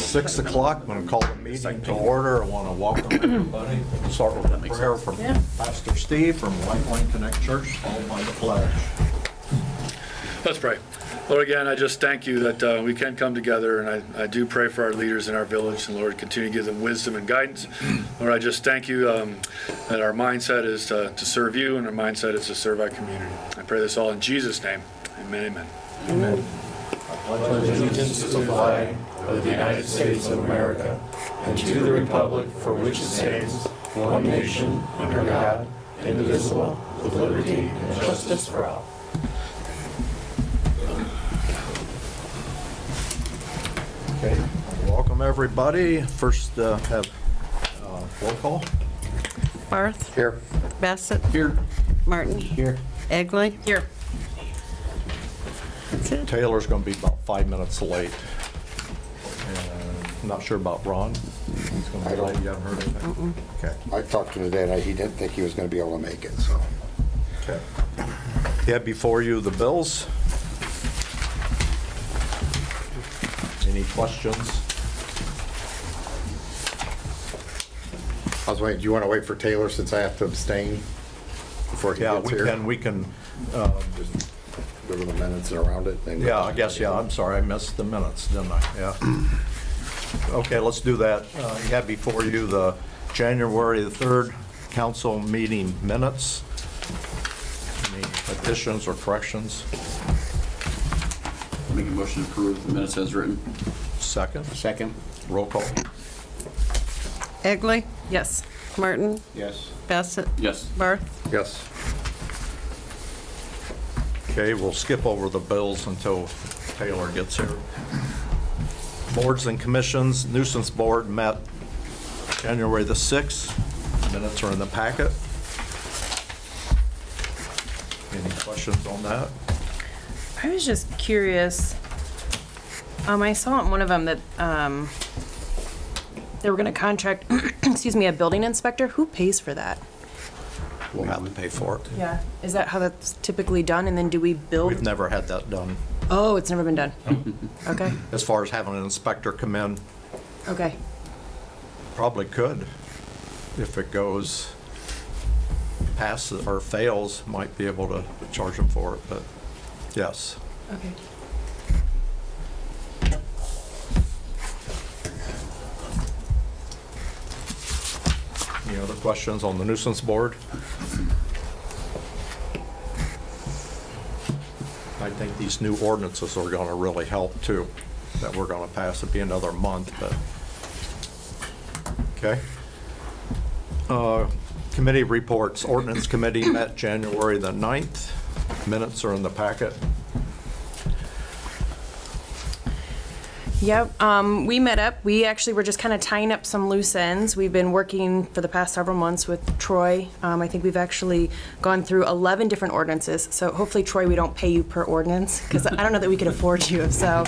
6 o'clock. I'm going to call the meeting to order. I want to welcome everybody. We'll start with a prayer from Pastor Steve from Lifeline Connect Church, followed by the pledge. Let's pray. Lord, again, I just thank you that we can come together, and I do pray for our leaders in our village, and Lord, continue to give them wisdom and guidance. Lord, I just thank you that our mindset is to serve you, and our mindset is to serve our community. I pray this all in Jesus' name. Amen, amen. Amen. I pledge allegiance to the flag of the United States of America and to the republic for which it stands, one nation, under God, indivisible, with liberty and justice for all. Okay, welcome everybody. First, have roll call. Barth. Here. Bassett. Here. Martin. Here. Egley. Here. That's it. Taylor's going to be about 5 minutes late. I'm not sure about Ron. He's going to be late. You haven't heard anything? Okay. I talked to him today, and he didn't think he was going to be able to make it, so. Okay. You have before you the bills. Any questions? I was waiting, do you want to wait for Taylor since I have to abstain before he gets here? Yeah, we can. Just go over the minutes and around it. And Yeah, I guess, yeah, I'm sorry, I missed the minutes, didn't I? Yeah. Okay, let's do that. You have before you the January the 3rd council meeting minutes. Any additions or corrections? Make a motion to approve the minutes as written. Second? Second. Roll call. Egley. Yes. Martin. Yes. Bassett. Yes. Barth. Yes. Okay, we'll skip over the bills until Taylor gets here. Boards and commissions, nuisance board met January the 6th. Minutes are in the packet. Any questions on that? I was just curious. I saw in one of them that they were going to contract, excuse me, a building inspector. Who pays for that? We'll have to pay for it. Yeah. Is that how that's typically done? And then do we build? We've never had that done. Oh, it's never been done. Okay. As far as having an inspector come in, Okay. probably could. If it goes past or fails, might be able to charge them for it, but yes. Okay. Any other questions on the nuisance board? I think these new ordinances are going to really help too, that we're going to pass. It'll be another month, but okay. Committee reports. Ordinance committee met January the 9th. Minutes are in the packet. Yep. We met up. We actually were just kind of tying up some loose ends. We've been working for the past several months with Troy. I think we've actually gone through 11 different ordinances. So hopefully, Troy, we don't pay you per ordinance because I don't know that we could afford you. So,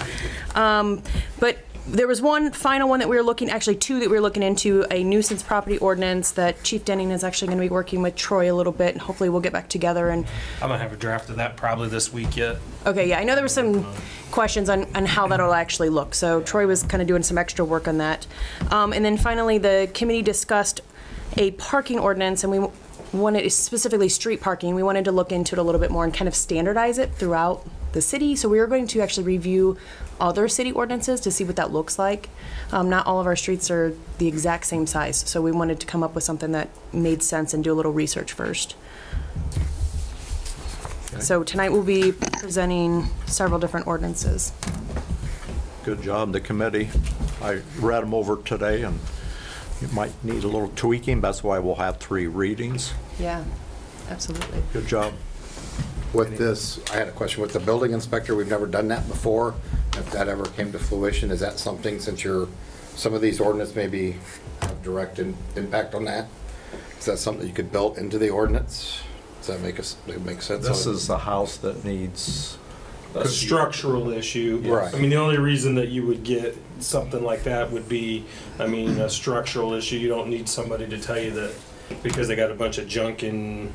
but there was one final one that we were looking, actually two that we were looking into, a nuisance property ordinance that Chief Denning is actually going to be working with Troy a little bit, and hopefully we'll get back together. And I'm gonna have a draft of that probably this week yet. okay, yeah, I know there were some questions on how that'll actually look. So Troy was kind of doing some extra work on that. And then finally, the committee discussed a parking ordinance, and we wanted, specifically street parking, we wanted to look into it a little bit more and kind of standardize it throughout the city. So we were going to actually review other city ordinances to see what that looks like. Not all of our streets are the exact same size, so we wanted to come up with something that made sense and do a little research first. Okay. So tonight we'll be presenting several different ordinances. Good job, the committee. I read them over today, and it might need a little tweaking. That's why we'll have 3 readings. Yeah, absolutely. Good job. With this, I had a question. With the building inspector, we've never done that before. If that ever came to fruition, is that something, since some of these ordinance maybe have direct impact on that? Is that something you could build into the ordinance? Does that make sense? This is the house that needs A structural issue. Right. I mean, the only reason that you would get something like that would be, I mean, a structural issue. You don't need somebody to tell you that because they got a bunch of junk in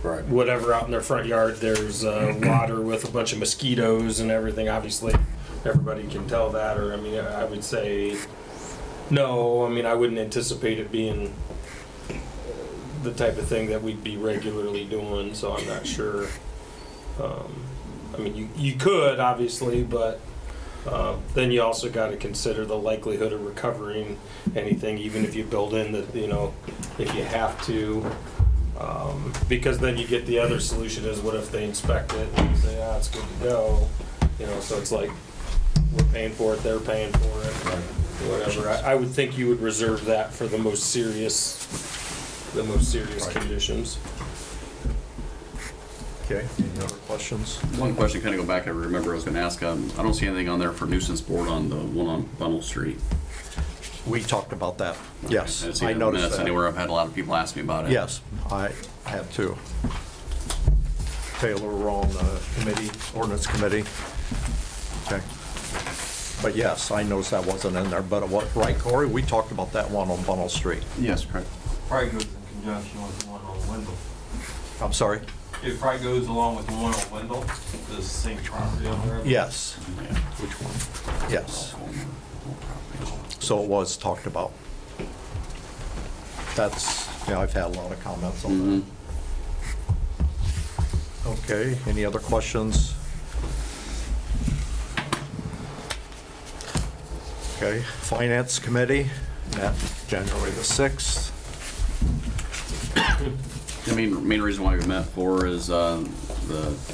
right. whatever out in their front yard, there's water with a bunch of mosquitoes and everything. Obviously, everybody can tell that, or, I mean, I would say, no, I mean, I wouldn't anticipate it being the type of thing that we'd be regularly doing, so I'm not sure. I mean, you could, obviously, but then you also got to consider the likelihood of recovering anything, even if you build in that, you know, if you have to. Because then you get the other solution is, what if they inspect it and say, it's good to go, you know, so it's like, we're paying for it, they're paying for it, whatever. I would think you would reserve that for the most serious conditions. Okay, any other questions? One question, kind of go back, I remember I was gonna ask, I don't see anything on there for nuisance board on the one on Bunnell Street. We talked about that, yes. I didn't see I that in noticed minutes that. anywhere, I've had a lot of people ask me about it. Yes, I had to. Taylor, we're on the committee, ordinance committee. Okay. But yes, I noticed that wasn't in there, but what, right, Corey? We talked about that one on Bunnell Street. Yes, correct. Probably goes in conjunction with the one on Wendell. I'm sorry? It probably goes along with the one on Wendell, the same property owner. Yes. Yeah. Which one? Yes. So it was talked about. That's, yeah, I've had a lot of comments on that. Okay, any other questions? Okay, Finance Committee, met January the 6th. The main reason why we met for is the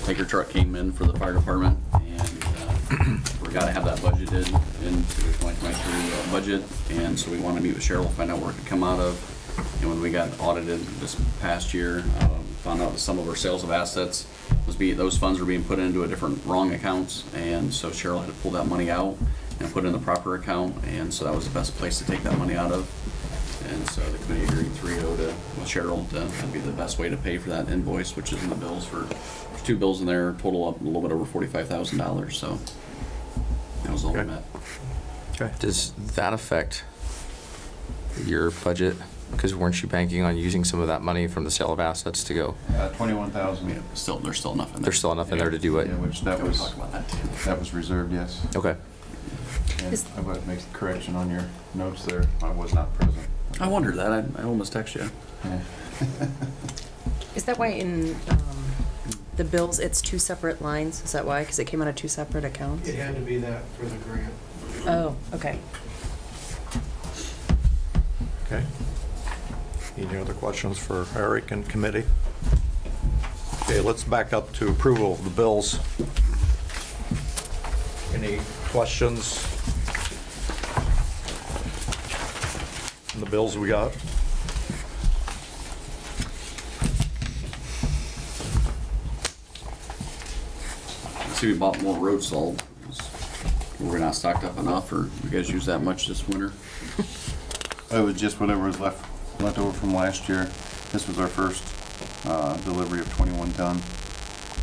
tanker truck came in for the fire department, and we gotta have that budgeted into the 2023 budget, and so we want to meet with Cheryl, find out where it could come out of. And when we got audited this past year, found out that some of our sales of assets those funds were being put into a different wrong accounts, and so Cheryl had to pull that money out and put it in the proper account, and so that was the best place to take that money out of. And so the committee agreed 3-0 with Cheryl that'd be the best way to pay for that invoice, which is in the bills there's 2 bills in there, total up a little bit over $45,000. So that was all we met. Okay. Does that affect your budget? Because weren't you banking on using some of that money from the sale of assets to go? 21,000. Yeah, there's still enough in there. There's still enough in there to do it? Yeah, which We talked about that too. that was reserved, yes. Okay. And I would make the correction on your notes there. I was not present. I wondered that. I almost texted you. Yeah. Is that why in the bills it's 2 separate lines? Is that why? Because it came out of 2 separate accounts? It had to be that for the grant. Oh, okay. Okay. Any other questions for Eric and committee? Okay, let's back up to approval of the bills. Any questions on the bills we got? See, we bought more road salt. Were we not stocked up enough, or you guys use that much this winter? It was just whatever was left over from last year. This was our first delivery of 21 ton.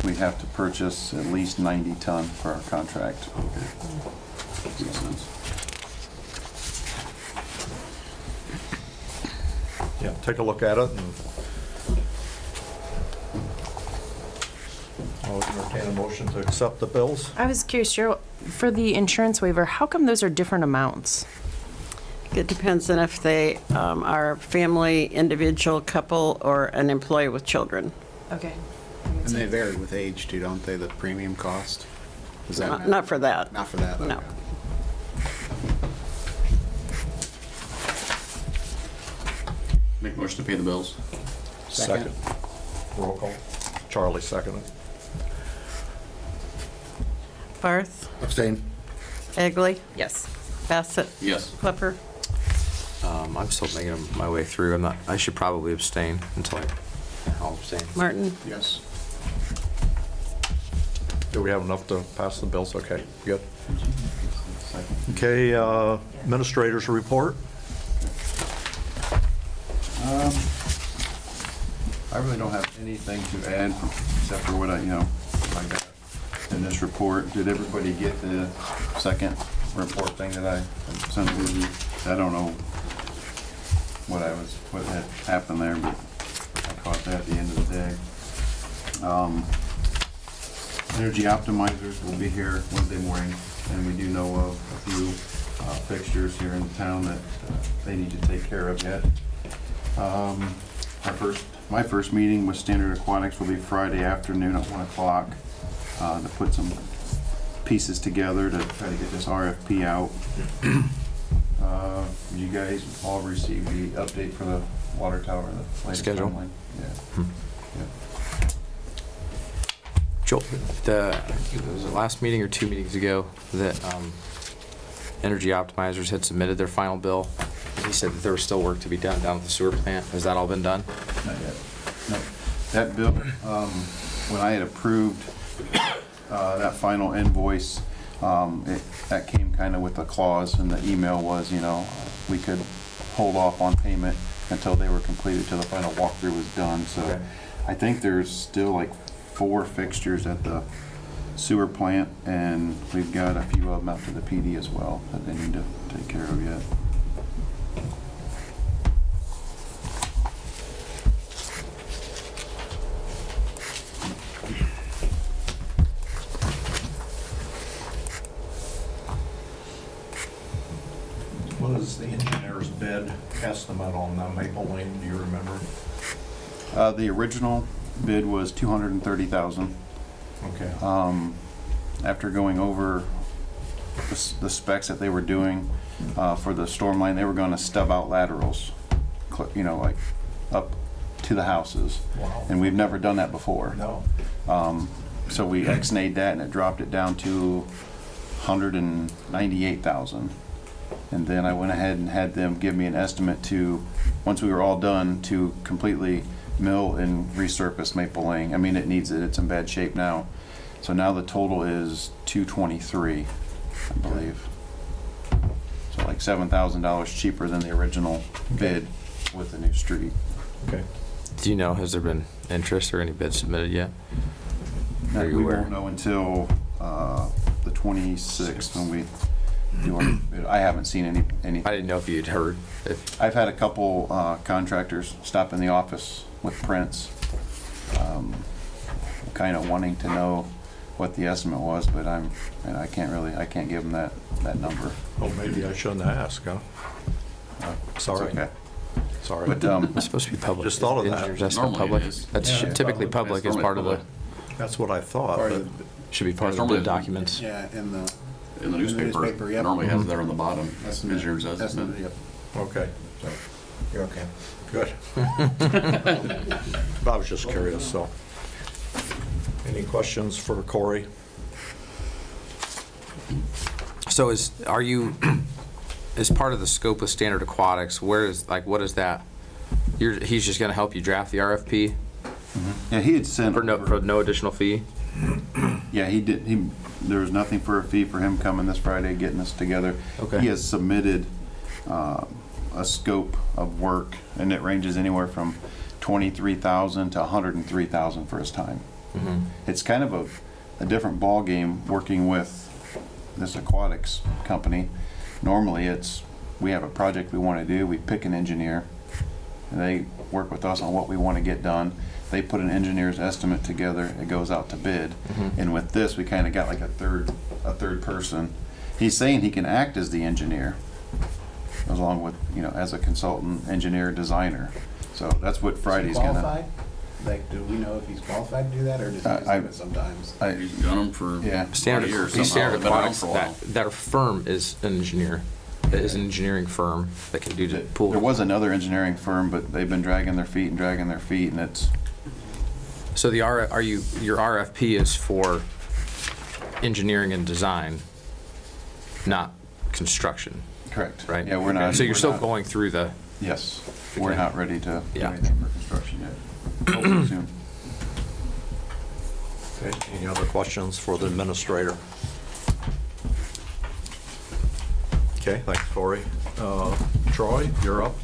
We have to purchase at least 90 ton for our contract. Okay. Makes sense. Yeah, take a look at it and I'll entertain a motion to accept the bills. I was curious, Cheryl, for the insurance waiver, how come those are different amounts? It depends on if they are a family, individual, couple, or an employee with children. Okay. And they vary with age too, don't they, the premium cost? Is that? Not for that. Not for that? No. Okay. Make a motion to pay the bills. Second. Roll call. Charlie seconded. Barth, Abstain. Egley, Yes. Bassett, Yes. Klepper. I'm still making my way through. I should probably abstain until I'll abstain. Martin, Yes. Do we have enough to pass the bills? Okay, good. Okay, administrators report. I really don't have anything to add except for what I got in this report. Did everybody get the second report thing that I sent you? I don't know what had happened there, but I caught that at the end of the day. Energy optimizers will be here Wednesday morning. and we do know of a few fixtures here in town that they need to take care of yet. My first meeting with Standard Aquatics will be Friday afternoon at 1 o'clock to put some pieces together to try to get this RFP out. You guys all received the update for the water tower, the latest Schedule. timeline? Yeah. Yeah. Joel, it was the last meeting or 2 meetings ago that Energy Optimizers had submitted their final bill. He said that there was still work to be done down at the sewer plant. Has that all been done? Not yet. No. That bill, when I had approved that final invoice, that came kind of with a clause, and the email was, you know, we could hold off on payment until they were completed, till the final walkthrough was done. So Okay. I think there's still like 4 fixtures at the sewer plant, and we've got a few of them out to the PD as well that they need to take care of yet. What is the engineer's bid estimate on Maple Lane, do you remember? The original bid was $230,000. Okay. After going over the specs that they were doing for the storm line, they were going to stub out laterals, you know, like up to the houses. Wow. And we've never done that before. No. So we ex-nayed that, and it dropped it down to $198,000. And then I went ahead and had them give me an estimate to, once we were all done, to completely mill and resurface Maple Lane. I mean, it needs it. It's in bad shape now. So now the total is $223, I believe. So like $7,000 cheaper than the original bid with the new street. Okay. Do you know, has there been interest or any bids submitted yet? Are you We aware? won't know until the 26th when we do our bid. I haven't seen any. I didn't know if you'd heard. I've had a couple contractors stop in the office with prints, kind of wanting to know what the estimate was, but I can't give them that number. Oh, maybe I shouldn't ask, huh? Sorry. It's okay. Sorry. But It's supposed to be public. Just thought of that. Engineer's estimate Normally it public. is. That's Yeah. typically public as It's part of the, normally That's what I thought, Part but of should be part of the Normally- bid documents. Yeah, in the In the newspaper, yep. normally has it there on the bottom. estimate. Engineer's estimate. Yep. okay. So, you're okay. Good. I was just curious, so. Any questions for Corey? So as part of the scope of Standard Aquatics, what is that? He's just gonna help you draft the RFP Yeah, he had sent for no additional fee? Yeah, he did. There was nothing for a fee for him coming this Friday, getting this together. Okay. He has submitted a scope of work, and it ranges anywhere from $23,000 to $103,000 for his time. Mm-hmm. It's kind of a different ball game working with this aquatics company. Normally, we have a project we want to do. We pick an engineer, and they work with us on what we want to get done. They put an engineer's estimate together. It goes out to bid. Mhm. And with this, we kind of got like a third person. He's saying he can act as the engineer, along with, you know, as a consultant, engineer, designer. So that's what Friday's gonna. Qualified? Like, do we know if he's qualified to do that, or does he just I- do it sometimes? He's done them for Yeah. a lot of Standard years. These somehow. Standard Been around Aquatics, for a while. that firm is an engineer. That is an engineering firm that can do the pool. There was another engineering firm, but they've been dragging their feet, and it's. So your RFP is for engineering and design, not construction, Correct. right? Yeah, we're not. So you're we're still not- going through the, Yes, we're Okay. not ready to do Yeah. anything for construction yet. Hopefully soon. Okay, any other questions for the administrator? Okay, thanks, Corey. Troy, you're up.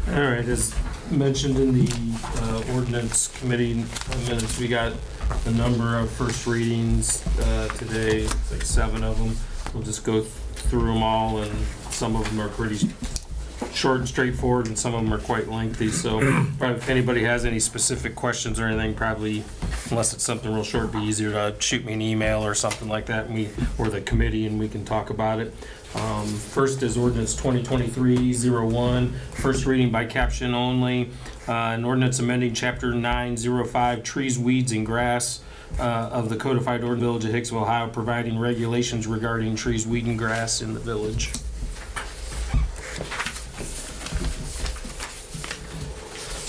All right, as mentioned in the ordinance committee minutes, we got a number of first readings today, it's like 7 of them. We'll just go through them all, and some of them are pretty short and straightforward, and some of them are quite lengthy. So probably if anybody has any specific questions or anything, probably unless it's something real short, it'd be easier to shoot me an email or something like that, or the committee, and we can talk about it. First is ordinance 2023-01, first reading by caption only. An ordinance amending chapter 905, trees, weeds, and grass of the codified ordinance Village of Hicksville, Ohio, providing regulations regarding trees, weed, and grass in the village.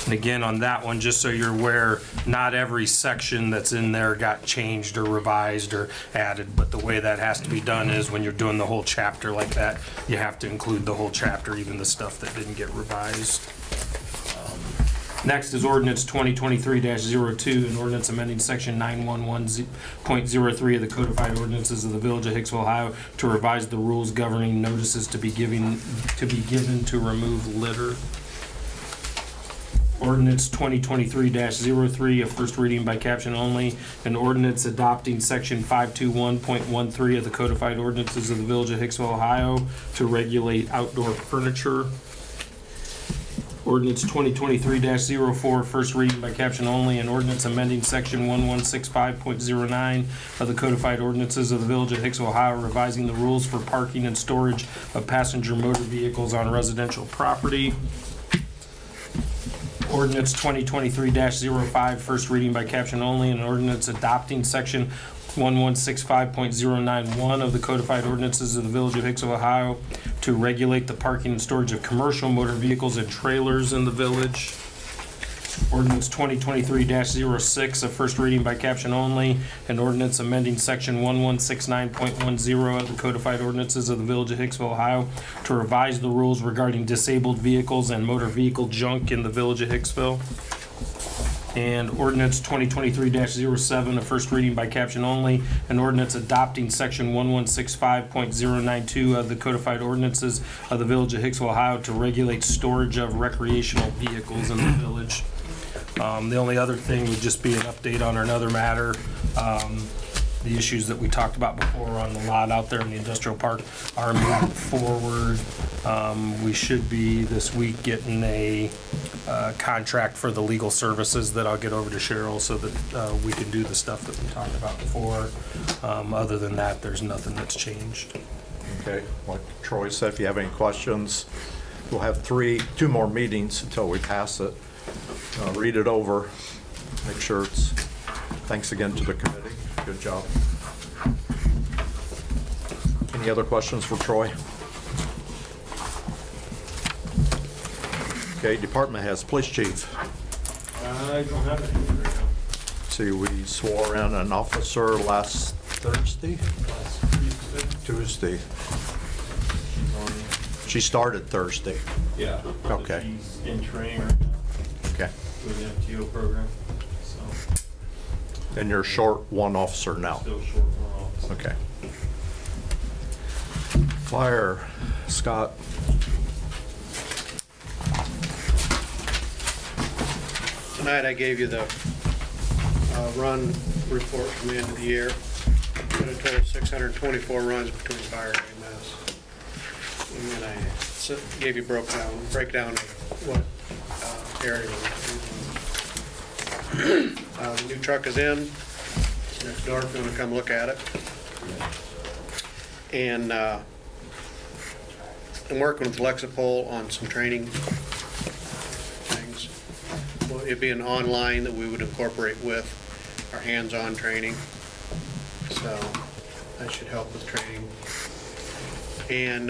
And again, on that one, just so you're aware, not every section that's in there got changed or revised or added, but the way that has to be done is when you're doing the whole chapter like that, you have to include the whole chapter, even the stuff that didn't get revised. Next is ordinance 2023-02, an ordinance amending section 911.03 of the codified ordinances of the Village of Hicksville, Ohio, to revise the rules governing notices to be given to remove litter. Ordinance 2023-03, a first reading by caption only, an ordinance adopting section 521.13 of the codified ordinances of the Village of Hicksville, Ohio, to regulate outdoor furniture. Ordinance 2023-04, first reading by caption only, an ordinance amending section 1165.09 of the codified ordinances of the Village of Hicksville, Ohio, revising the rules for parking and storage of passenger motor vehicles on residential property. Ordinance 2023-05, first reading by caption only, an ordinance adopting section 1165.091 of the codified ordinances of the Village of Hicksville, Ohio, to regulate the parking and storage of commercial motor vehicles and trailers in the village. Ordinance 2023-06, a first reading by caption only, an ordinance amending section 1169.10 of the codified ordinances of the Village of Hicksville, Ohio, to revise the rules regarding disabled vehicles and motor vehicle junk in the Village of Hicksville. And ordinance 2023-07, a first reading by caption only, an ordinance adopting section 1165.092 of the codified ordinances of the Village of Hicksville, Ohio, to regulate storage of recreational vehicles in the village. The only other thing would just be an update on another matter. The issues that we talked about before on the lot out there in the industrial park are moving forward. We should be this week getting a contract for the legal services that I'll get over to Cheryl so that we can do the stuff that we talked about before. Other than that, there's nothing that's changed. Okay, like Troy said, if you have any questions, we'll have two more meetings until we pass it. Read it over, make sure it's, thanks again to the committee. Good job. Any other questions for Troy? Okay, department heads, police chief. I don't have anything right now. See, we swore in an officer last Thursday? Tuesday. She started Thursday. Yeah. Okay. She's in training right now. Okay. With the FTO program. So. And you're short one officer now? Still short one officer. Okay. Fire, Scott. Tonight I gave you the run report from the end of the year. Got a total of 624 runs between fire and EMS. And then I gave you breakdown of what area we're in. The new truck is in. It's next door if you want to come look at it. And I'm working with Lexipol on some training things. Well, it'd be an online that we would incorporate with our hands-on training. So that should help with training. And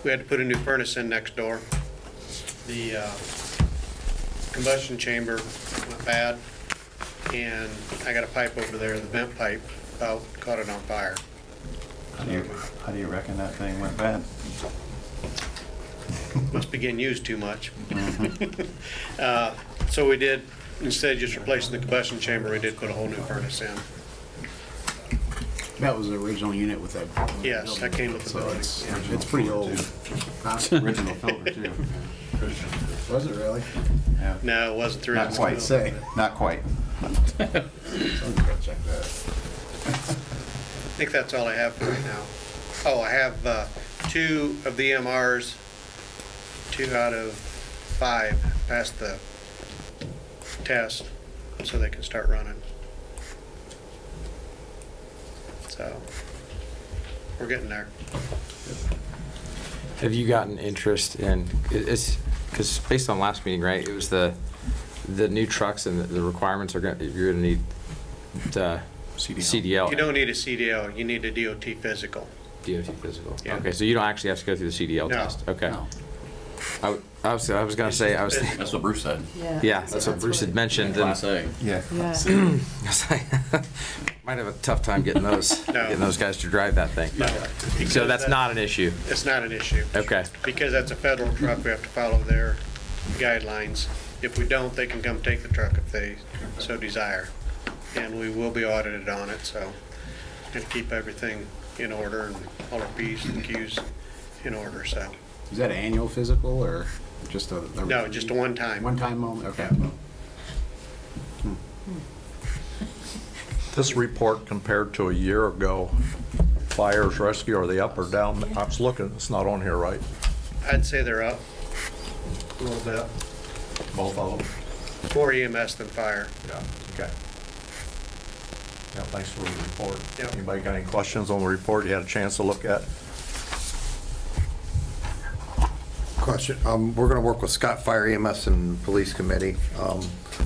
we had to put a new furnace in next door. The combustion chamber went bad, and I got a pipe over there, the vent pipe, about caught it on fire. How do you reckon that thing went bad? Must be getting used too much. So we did, instead of just replacing the combustion chamber, we did put a whole new furnace in. That was the original unit with that. Yes, that came with the building. It's pretty old. Original filter too. Was it really? Yeah. No, it wasn't the Not original. quite. Say. Not quite. Check that. I think that's all I have for right now. Oh, I have 2 of the MRs, 2 out of 5 passed the test so they can start running. So, we're getting there. Have you gotten interest in, it's, because based on last meeting, right, it was the new trucks and the requirements you're gonna need the CDL. You don't need a CDL, you need a DOT physical. DOT physical. Yeah. Okay, so you don't actually have to go through the CDL No. test. Okay. No. I was gonna say, That's what Bruce said. yeah, that's what Bruce had mentioned. Class A. Yeah. Might have a tough time getting those No. getting those guys to drive that thing. No. So that's not an issue. It's not an issue. Okay. Because that's a federal truck, we have to follow their guidelines. If we don't, they can come take the truck if they so desire. And we will be audited on it, so, and keep everything in order and all our P's and Q's in order, so. Is that an annual physical or just a? No, just a one-time. One-time only, okay. This report compared to a year ago, fires, rescue, are they up or down? I was looking, it's not on here, right? I'd say they're up, A little bit. Both of them? more EMS than fire. Yeah, okay. Yeah, thanks for the report. Yep. Anybody got any questions on the report you had a chance to look at? Question, we're gonna work with Scott Fire EMS and Police Committee,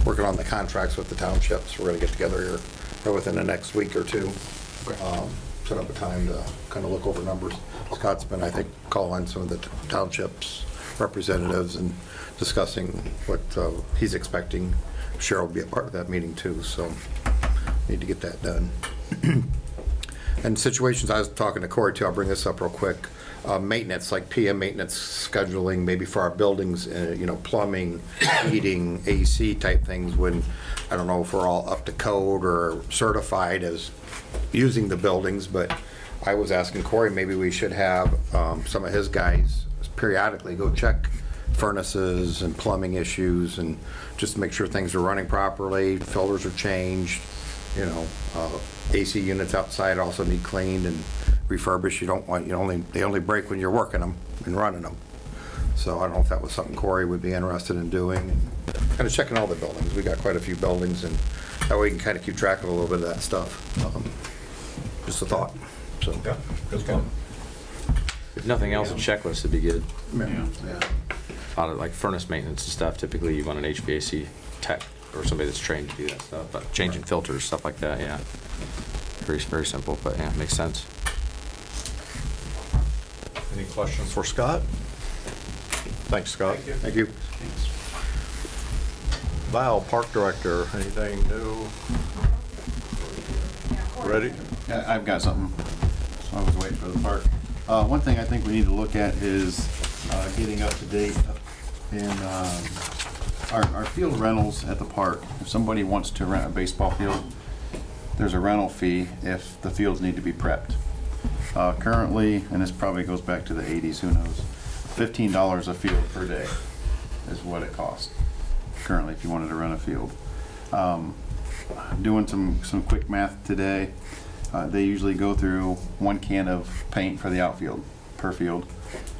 working on the contracts with the townships. We're gonna get together here within the next week or two. Set up a time to kind of look over numbers. Scott's been, I think, calling some of the townships representatives and discussing what he's expecting. Cheryl will be a part of that meeting too, so need to get that done. And situations, I was talking to Corey too, I'll bring this up real quick. Maintenance, like PM maintenance scheduling, maybe for our buildings, you know, plumbing, heating, AC type things, when, I don't know if we're all up to code or certified as using the buildings, but I was asking Corey, maybe we should have some of his guys periodically go check furnaces and plumbing issues and just make sure things are running properly, filters are changed, you know, AC units outside also need cleaned and refurbished. You don't want, they only break when you're working them and running them. So I don't know if that was something Corey would be interested in doing. Kind of checking all the buildings. We got quite a few buildings, and that way we can kind of keep track of a little bit of that stuff. Just a thought. So, Yeah, good one. If nothing else, a checklist would be good. yeah. A lot of like furnace maintenance and stuff. Typically, you want an HVAC tech or somebody that's trained to do that stuff. But changing filters, stuff like that. Yeah. Very, very simple, but yeah, makes sense. Any questions for Scott? Thanks, Scott. Thank you. Val, Park Director, anything new? Ready? I've got something, so I was waiting for the park. One thing I think we need to look at is getting up to date in our field rentals at the park. If somebody wants to rent a baseball field, there's a rental fee if the fields need to be prepped. Currently, and this probably goes back to the 80s, who knows, $15 a field per day is what it costs currently if you wanted to rent a field. Doing some quick math today, they usually go through 1 can of paint for the outfield per field,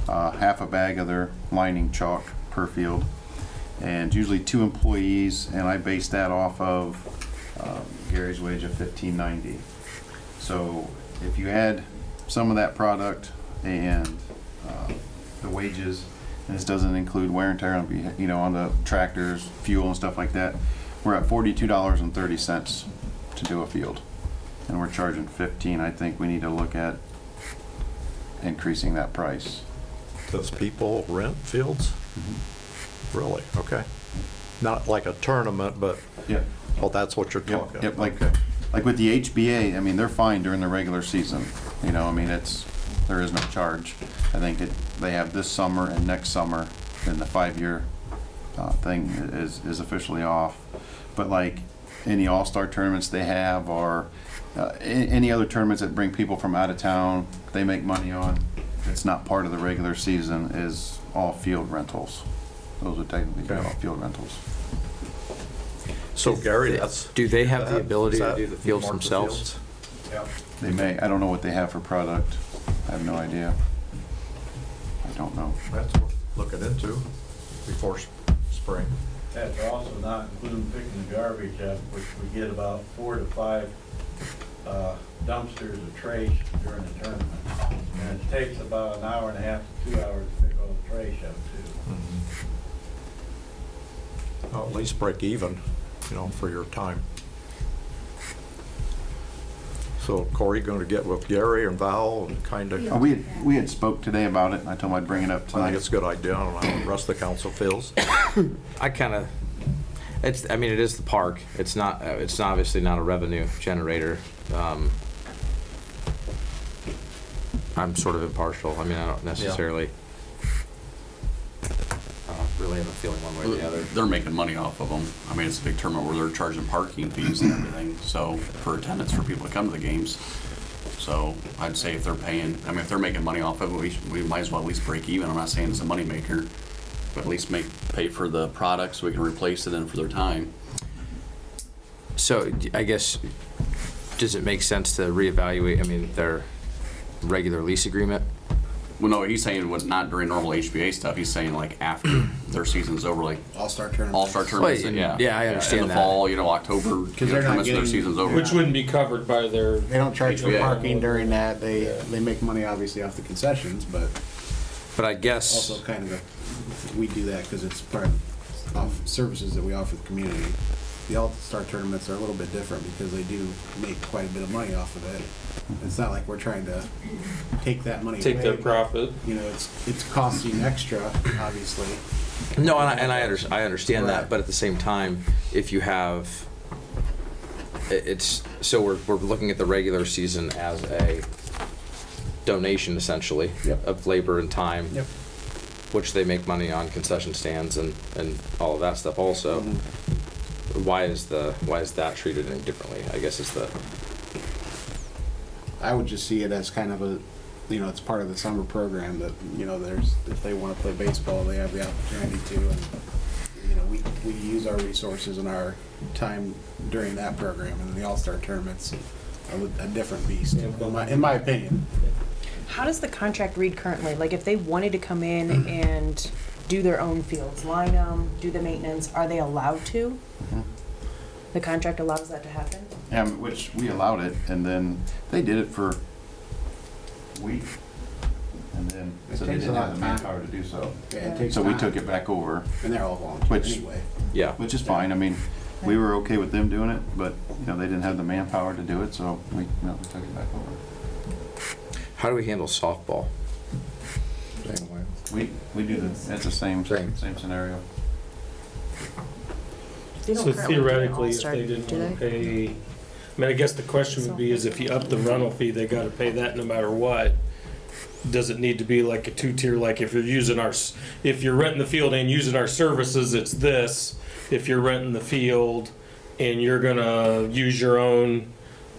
half a bag of their lining chalk per field, and usually 2 employees, and I base that off of Gary's wage of $15.90. So if you add some of that product and the wages, and this doesn't include wear and tear on, you know, on the tractors, fuel and stuff like that, we're at $42.30 to do a field, and we're charging $15. I think we need to look at increasing that price. Does people rent fields? Mm-hmm. Really? Okay. Not like a tournament, but, Yeah. oh, that's what you're talking about. Yep, Okay. like with the HBA, I mean, they're fine during the regular season. You know, I mean, there is no charge. I think they have this summer and next summer, and the 5-year thing is officially off. But like any all-star tournaments they have, or any other tournaments that bring people from out of town, they make money on, it's not part of the regular season, is all field rentals. Those would technically be all field rentals. So Gary, Do they have the ability is to that do the fields mark the themselves? fields? They may. I don't know what they have for product. I have no idea. I don't know. That's worth looking into before spring. That's also not including picking the garbage up, which we get about 4 to 5 dumpsters of trash during the tournament. And it takes about an hour and a half to 2 hours to pick all the trash up too. Well, at least break even, you know, for your time. So Corey, going to get with Gary and Val and kind of. We had spoke today about it, and I told him I'd bring it up I tonight. think it's a good idea. I don't know how the rest of the council feels. I kind of, I mean, it is the park. It's obviously not a revenue generator. I'm sort of impartial. I mean, I don't necessarily really have a feeling one way or the other. They're making money off of them. I mean, it's a big tournament where they're charging parking fees and everything, so for attendance for people to come to the games. So I'd say if they're paying, I mean, if they're making money off of it, we might as well at least break even. I'm not saying it's a moneymaker, but at least pay for the product so we can replace it and for their time. So I guess, does it make sense to reevaluate, I mean, their regular lease agreement? Well, no, he's saying not during normal HBA stuff. He's saying like after their season's over, like All-Star tournament. All-Star tournaments. Well, yeah, yeah, I understand in the that. fall, you know, October, Because they're not tournaments, their getting- season's over. Which wouldn't be covered by their. They don't charge for Yeah. parking during that. They make money obviously off the concessions, but But I guess, also kind of we do that because it's part of services that we offer the community. The All-Star tournaments are a little bit different because they do make quite a bit of money off of it. It's not like we're trying to take that money Take away, their but, profit. you know, it's costing extra, obviously. no, and I understand that, Right. but at the same time, if you have, so we're looking at the regular season as a donation essentially Yep. of labor and time, Yep. which they make money on concession stands and all of that stuff also. Why is that treated any differently? I guess is the. I would just see it as kind of a, you know, it's part of the summer program that, you know, if they want to play baseball, they have the opportunity to, and, you know, we use our resources and our time during that program, and the All-Star tournament's a different beast, in my opinion. How does the contract read currently? Like, if they wanted to come in and do their own fields, line them, do the maintenance, are they allowed to? The contract allows that to happen? Yeah, which we allowed it, and then they did it for a week, and then It so they takes a didn't lot have of the time. manpower to do so. Yeah, it takes So we time. took it back over, And they're all volunteer Which- anyway. Yeah. which is fine. I mean, we were okay with them doing it, but you know they didn't have the manpower to do it, so we took it back over. How do we handle softball? Same way. We do it's the same scenario. They don't So currently do an theoretically, if All-Star, they didn't do want to pay, I mean, I guess the question would be is if you up the rental fee, they gotta pay that no matter what. Does it need to be like a two-tier, like if you're renting the field and using our services, it's this. If you're renting the field and you're gonna use your own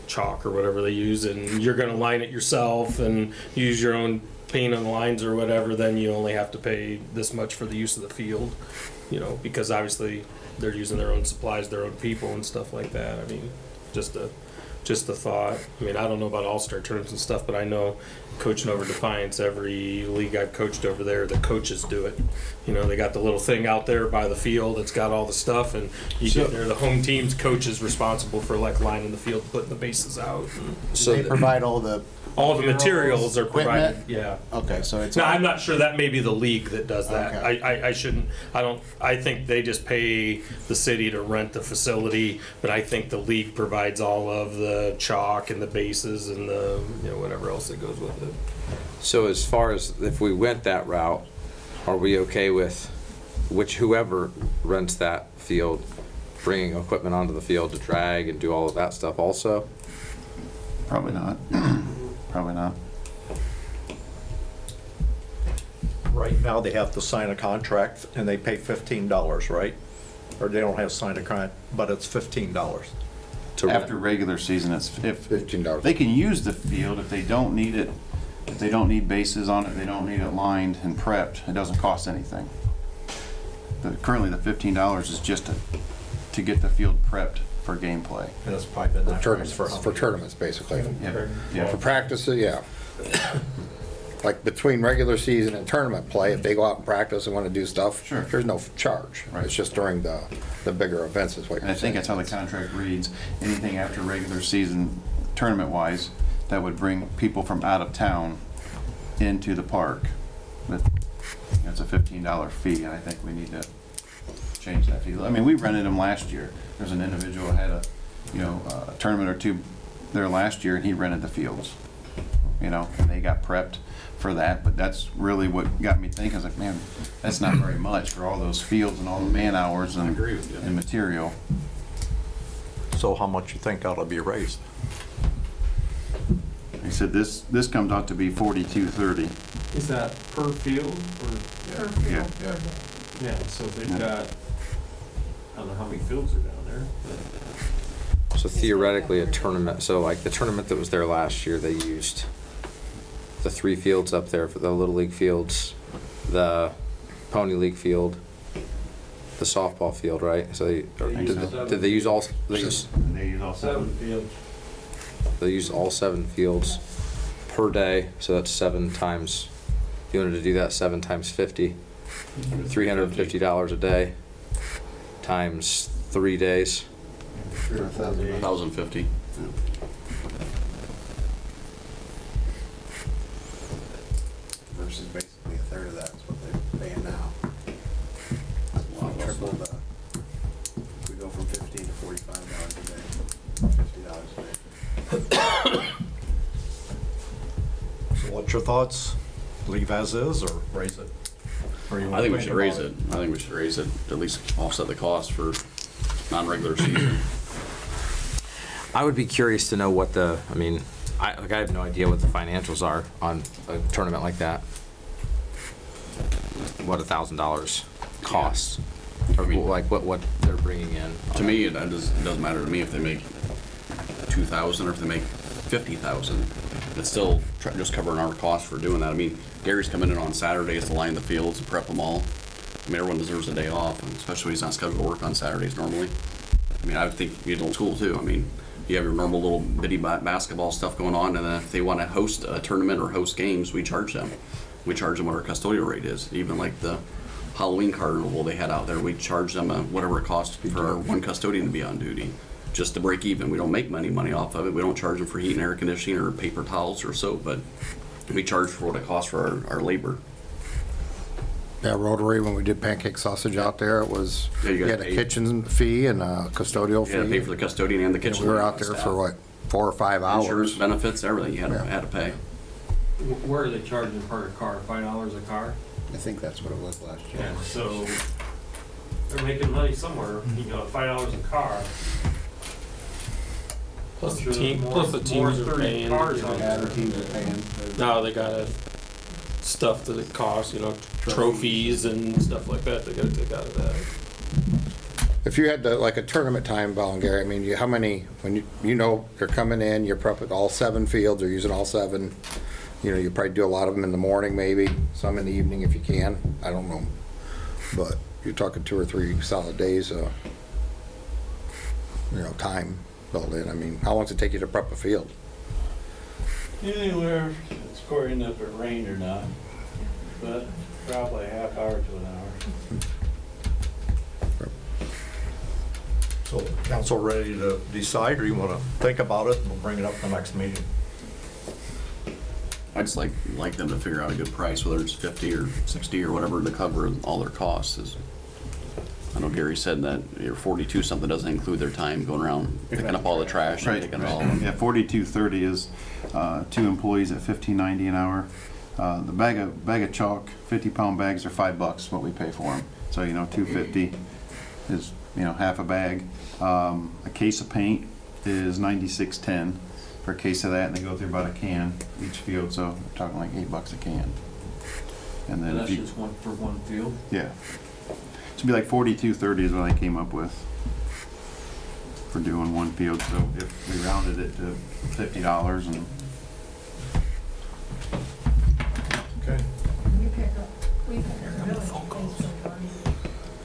chalk or whatever they use, and you're gonna line it yourself and use your own paint on the lines or whatever, then you only have to pay this much for the use of the field, you know, because obviously they're using their own supplies, their own people and stuff like that. I mean, just a thought. I mean, I don't know about All-Star tournaments and stuff, but I know coaching over Defiance, every league I've coached over there, the coaches do it. You know, they got the little thing out there by the field that's got all the stuff, and you get there, the home team's coach is responsible for like lining the field, putting the bases out. So They provide all the materials are provided, equipment? yeah. Okay, so it's. No, I'm not sure. That may be the league that does that. Okay. I think they just pay the city to rent the facility, but I think the league provides all of the chalk and the bases and the, you know, whatever else that goes with it. So as far as if we went that route, are we okay with whoever rents that field bringing equipment onto the field to drag and do all of that stuff also? Probably not. Probably not. Right now, they have to sign a contract and they pay $15, right? Or they don't have to sign a contract, but it's $15. After regular season, it's $15. They can use the field if they don't need it. If they don't need bases on it, they don't need it lined and prepped. It doesn't cost anything. Currently, the $15 is just to get the field prepped for gameplay. And it's probably been that Tournaments, price for tournaments, basically. Yeah. For practices, yeah. like between regular season and tournament play, if they go out and practice and want to do stuff, Sure. there's no charge. Right. It's just during the bigger events is what And you're I saying. think that's how the contract reads. Anything after regular season, tournament-wise, that would bring people from out of town into the park. But it's a $15 fee, and I think we need to change that fee. I mean, we rented them last year. There's an individual who had a, a tournament or two there last year, and he rented the fields. And they got prepped for that, but that's really what got me thinking. I was like, man, that's not very much for all those fields and all the man hours and, and material. So how much you think ought to be raised? He said this comes out to be $42.30. Is that per field or? Yeah. Yeah, so they've got, I don't know how many fields are down there, but. So theoretically, a tournament, so like the tournament that was there last year, they used the 3 fields up there for the Little League fields, the Pony League field, the softball field, right? So did they use all, They use all 7 fields. they used all 7 fields per day, so that's 7 times, if you wanted to do that, 7 times 50, $350 a day, times 3 days. 1,050. Versus basically a third of that is what they're paying now. Triple the, we go from $15 to $45 a day, $50 a day. So what's your thoughts? Leave as is or raise it? Or you I wanna think we should raise about it. I think we should raise it, at least offset the cost for non-regular season. I would be curious to know what the, I mean, I have no idea what the financials are on a tournament like that. What $1,000 costs, or like what they're bringing in. To me, it doesn't matter to me if they make 2,000 or if they make 50,000. It's still just covering our costs for doing that. I mean, Gary's coming in on Saturdays to line the fields and prep them all. I mean, everyone deserves a day off, and especially when he's not scheduled to work on Saturdays normally. I mean, I would think you'd old school too. I mean, you have your normal little bitty basketball stuff going on, and then if they want to host a tournament or host games, we charge them. We charge them what our custodial rate is. Even like the Halloween carnival they had out there, we charge them whatever it costs for our one custodian to be on duty, just to break even. We don't make money off of it. We don't charge them for heat and air conditioning or paper towels or soap, but we charge for what it costs for our labor. Yeah, Rotary, when we did pancake sausage out there, it was, Yeah, you you gotta had a pay. kitchen fee and a custodial You had to fee. pay for the custodian and the Yeah, kitchen. we were out there for what, 4 or 5 Insurance, hours? benefits, everything you had to pay. Where are they charging per car? $5 a car? I think that's what it was last year. Yeah, so they're making money somewhere, $5 a car. Plus the teams are paying. Yeah, the teams are paying. Now they gotta stuff that it costs, trophies and stuff like that, they gotta take out of that. If you had like a tournament time, Val, Gary, I mean, how many, when you're coming in, you're prepping all 7 fields, or using all 7, you probably do a lot of them in the morning maybe, some in the evening if you can, I don't know. But you're talking 2 or 3 solid days, time built in. I mean, how long does it take you to prep a field? Anywhere, it's according if it rained or not, but probably a half hour to an hour. So council ready to decide, or you want to think about it and we'll bring it up at the next meeting? I'd just like them to figure out a good price, whether it's 50 or 60 or whatever, to cover all their costs. I know Gary said that your 42 something doesn't include their time going around picking up all the trash and taking it all. Yeah, $42.30 is 2 employees at $15.90 an hour. The bag of chalk, 50-pound bags are $5, what we pay for them. So $2.50 is half a bag. A case of paint is $96.10 for a case of that, and they go through about a can each field. So we're talking like $8 a can. And then That's just one for one field? Yeah. So it'd be like $42.30 is what I came up with for doing one field. So if we rounded it to $50 and. Okay.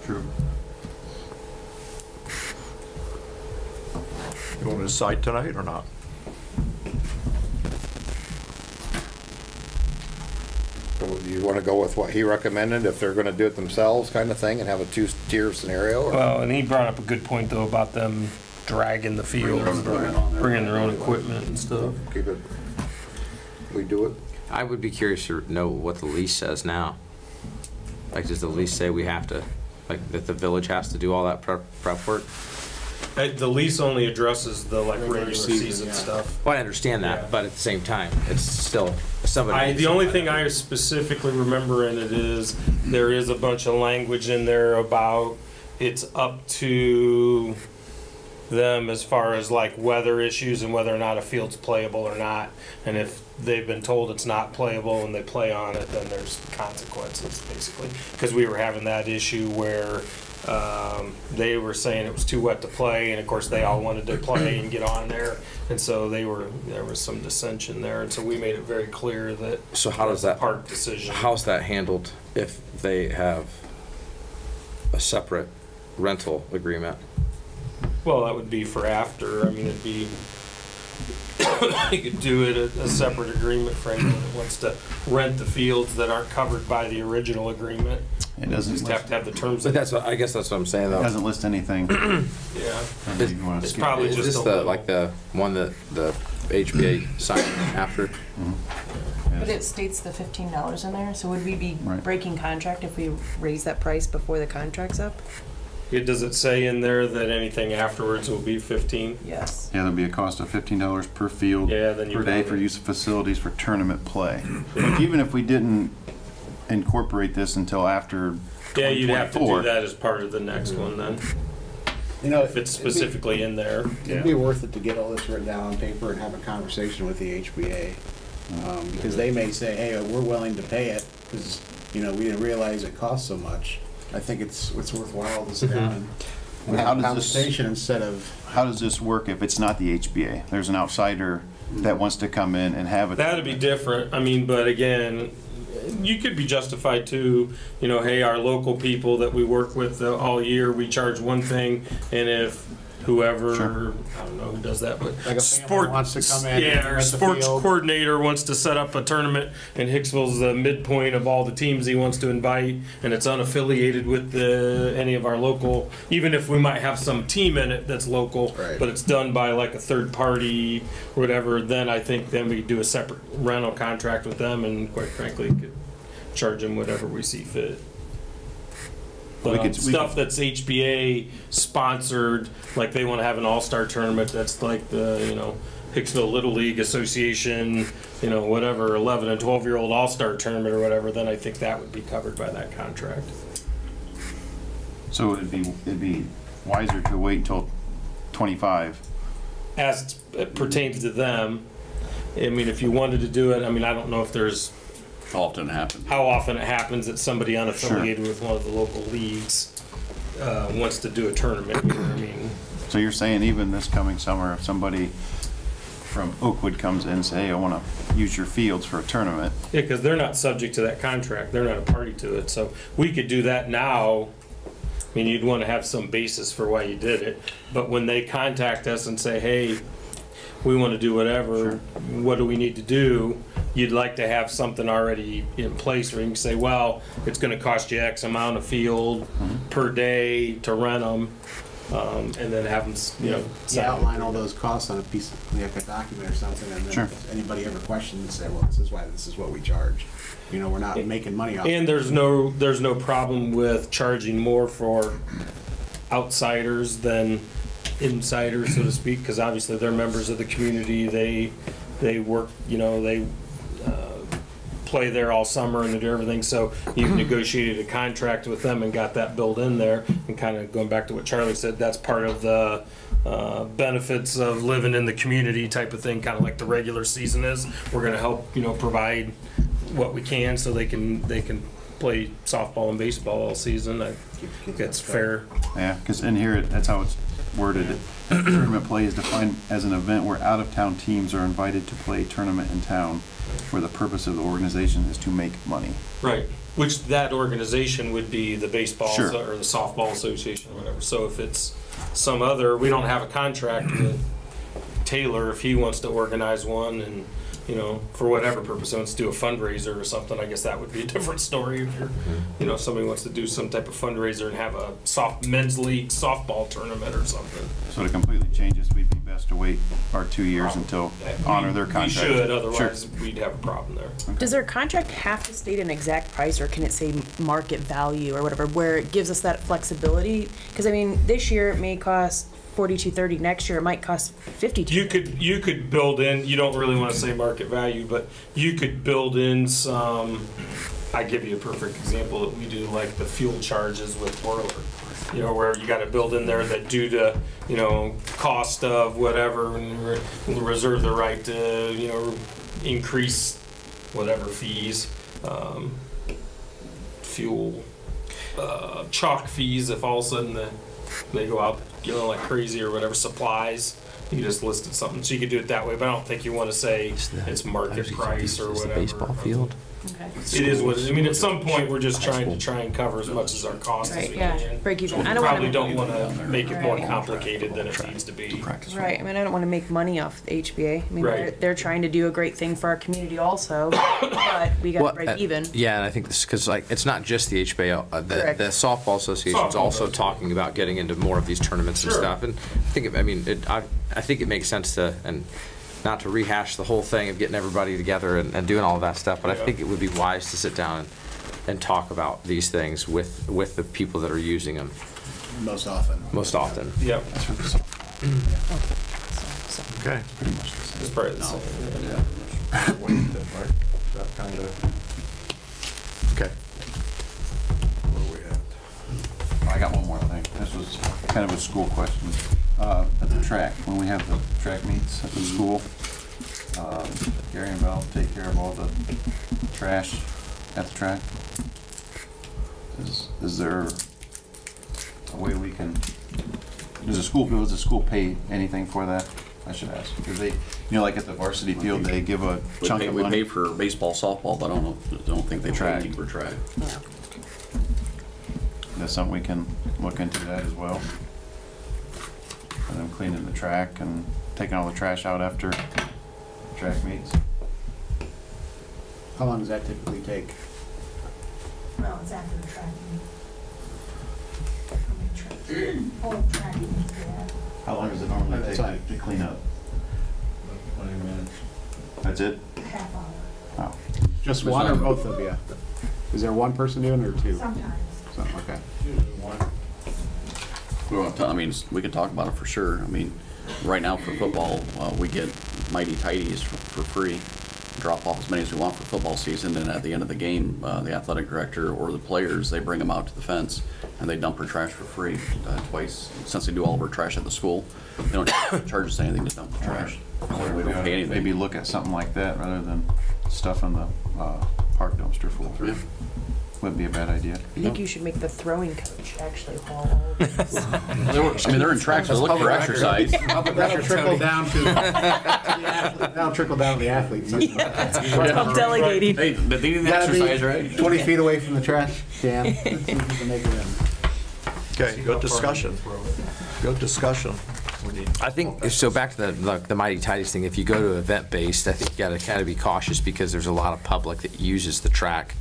True. You want to decide tonight or not? you want to go with what he recommended, if they're going to do it themselves kind of thing, and have a two-tier scenario? Or? Well, and he brought up a good point, though, about them dragging the field, bringing their own equipment and stuff. Keep it, we do it? I would be curious to know what the lease says now. Like, does the lease say we have to, like, that the village has to do all that prep work? The lease only addresses the regular season stuff. Well, I understand that, Yeah. but at the same time, it's still somebody. The only thing I specifically remember in it is there is a bunch of language in there about it's up to them as far as like weather issues and whether or not a field's playable or not. And if they've been told it's not playable and they play on it, then there's consequences, basically. Because we were having that issue where they were saying it was too wet to play, and of course they all wanted to play and get on there, and so there was some dissension there, and so we made it very clear that. So how does that park decision? How's that handled if they have a separate rental agreement? Well, that would be for after. I mean, it'd be you could do it a separate agreement for anyone that wants to rent the fields that aren't covered by the original agreement. It doesn't just have to have the terms. But that's what, I guess that's what I'm saying though. It doesn't list anything. Yeah. It's probably is just this the like the one that the HBA signed after? But it states the $15 in there, so would we be Right. breaking contract if we raise that price before the contract's up? Does it say in there that anything afterwards will be 15? Yes. Yeah, there'll be a cost of $15 per field Yeah, then you per day got for it. use of facilities for tournament play. Like, even if we didn't incorporate this until after Yeah, you'd have to 2024, do that as part of the next one then, You know, if it's specifically in there. It'd be worth it to get all this written down on paper and have a conversation with the HBA. Because they may say, hey, we're willing to pay it, because, we didn't realize it costs so much. I think it's worthwhile to sit down and How have a does this- conversation instead of, how does this work if it's not the HBA? There's an outsider that wants to come in and have it. That'd be different. I mean, but again, you could be justified to, hey, our local people that we work with all year, we charge one thing, and if whoever, Sure. I don't know who does that, but like a family wants to come in and our rent the sports field. coordinator wants to set up a tournament, and Hicksville's the midpoint of all the teams he wants to invite, and it's unaffiliated with any of our local, even if we might have some team in it that's local, Right. but it's done by like a third party, or whatever, then I think then we could do a separate rental contract with them, and quite frankly, could charge them whatever we see fit. But stuff that's HBA sponsored, like they want to have an all-star tournament, that's like the, Hicksville Little League Association, whatever, 11 and 12-year-old all-star tournament or whatever, then I think that would be covered by that contract. So it'd be wiser to wait until 25. As it pertains to them, I mean, if you wanted to do it, I mean, I don't know if there's How often it happens? how often it happens that somebody unaffiliated with one of the local leagues wants to do a tournament, you know what I mean? So you're saying even this coming summer, if somebody from Oakwood comes in and say, hey, I want to use your fields for a tournament. Yeah, because they're not subject to that contract. They're not a party to it. So we could do that now. I mean, you'd want to have some basis for why you did it. But when they contact us and say, hey, we want to do whatever, what do we need to do? You'd like to have something already in place where you can say, well, it's going to cost you X amount of field per day to rent them. And then have them, you outline all those costs on a piece of, like a document or something, and then Sure. if anybody ever questions, say, well, this is what we charge. We're not making money off And there's no problem with charging more for outsiders than insiders, so to speak, because obviously they're members of the community. They work, they play there all summer and they do everything. So you've negotiated a contract with them and got that built in there. And kind of going back to what Charlie said, that's part of the benefits of living in the community type of thing, kind of like the regular season is. We're going to help, provide what we can so they can play softball and baseball all season. I think that's fair. Yeah, because in here, that's how it's worded. Tournament play is defined as an event where out-of-town teams are invited to play a tournament in town where the purpose of the organization is to make money. Right. Which that organization would be the baseball Sure. or the softball association or whatever. So if it's some other, we don't have a contract with Taylor if he wants to organize one, and you know, for whatever purpose, wants to do a fundraiser or something, I guess that would be a different story. If you're, you know, somebody wants to do some type of fundraiser and have a men's league softball tournament or something. So to completely change this, we'd be best to wait our 2 years until honor their contract. We should, otherwise we'd have a problem there. Okay. Does their contract have to state an exact price, or can it say market value or whatever, where it gives us that flexibility? Because I mean, this year it may cost $42.30. Next year it might cost $52. You could build in. You don't really want to say market value, but you could build in some. I give you a perfect example that we do, like the fuel charges with Whirler. You know, where you got to build in there that due to, you know, cost of whatever, and reserve the right to, you know, increase whatever fees, fuel, chalk fees if all of a sudden they go out, you know, like crazy or whatever, supplies. You just listed something, so you could do it that way, but I don't think you want to say it's market price or whatever. Baseball field. Okay. It is what it is. I mean, at some point, we're just trying and cover as much as our cost as we Yeah, can. break even. We I don't probably want don't want to make it more complicated than it needs to be. Right. I mean, I don't want to make money off the HBA. I mean, Right. they're trying to do a great thing for our community also, but we got to break even. Yeah, and I think this, because like, it's not just the HBA, Correct. the softball association's also talking about getting into more of these tournaments and stuff. And I think, I think it makes sense to, and not to rehash the whole thing of getting everybody together and doing all of that stuff, but I think it would be wise to sit down and talk about these things with the people that are using them. Most often. Most often. Yep. Okay. Pretty much the same. It's probably the same. That kind of. Okay. Where are we at? I got one more thing. This was kind of a school question. At the track, when we have the track meets at the school, Gary and Val take care of all the trash at the track. Is there a way we can, does the school pay anything for that? I should ask. Because they, you know, like at the varsity field, they give a chunk of money. We pay for baseball, softball, but I don't think they pay anything for track. That's something we can look into that as well. And then cleaning the track and taking all the trash out after track meets. How long does that typically take? Well, it's after the track meet. Whole track meets, yeah. How long does it normally take to clean up? 20 minutes. That's it? Half hour. Oh. Just one or both of you? Is there one person doing it or two? Sometimes. So, okay. Usually one. I mean, we can talk about it for sure. I mean, right now for football, we get mighty tidies for free. Drop off as many as we want for football season, and at the end of the game, the athletic director or the players, they bring them out to the fence and they dump our trash for free twice. Since they do all of our trash at the school, they don't charge us anything to dump the trash. So we don't pay anything. Maybe look at something like that rather than stuff in the park dumpster full through. Yeah. Wouldn't be a bad idea. I think you should make the throwing coach actually haul all of this. I mean, they're in track, so look for exercise. That'll trickle down to that'll trickle down to the athletes. I'm delegating. Hey, they need the Gotta be exercise, right? 20 feet away from the trash can. Let's see if we can make it in. Okay, good discussion. Good discussion. I think, so back to the Mighty Tidies thing, if you go to event-based, I think you gotta kind of be cautious because there's a lot of public that uses the track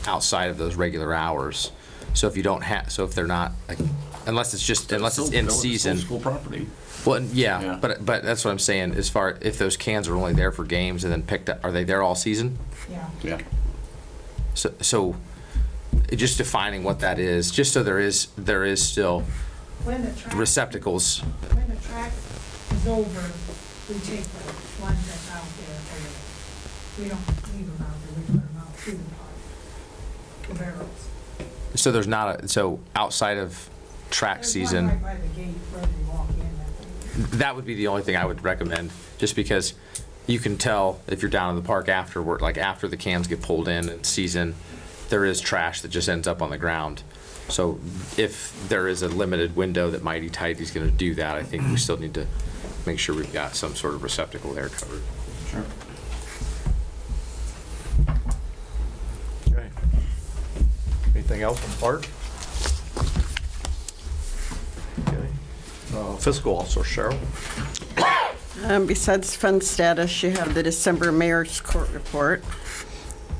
outside of those regular hours. So if you don't have, so if they're not, like, unless it's in season. School property. Well, yeah, but that's what I'm saying, as far, if those cans are only there for games and then picked up, are they there all season? Yeah. Yeah. So just defining what that is, just so there is still When the track, receptacles. when the track is over, we take the ones that's out there away. We don't leave them out there, we put them out through the park. The barrels. So there's not so outside of track There's season. one right by the gate where you walk in. That would be the only thing I would recommend, just because you can tell if you're down in the park afterward, like after the cans get pulled in season, there is trash that just ends up on the ground. So if there is a limited window that Mighty Tidy's going to do that, I think we still need to make sure we've got some sort of receptacle there covered. Sure. Okay. Anything else on park? Okay. Fiscal officer, Cheryl. Besides fund status, you have the December mayor's court report,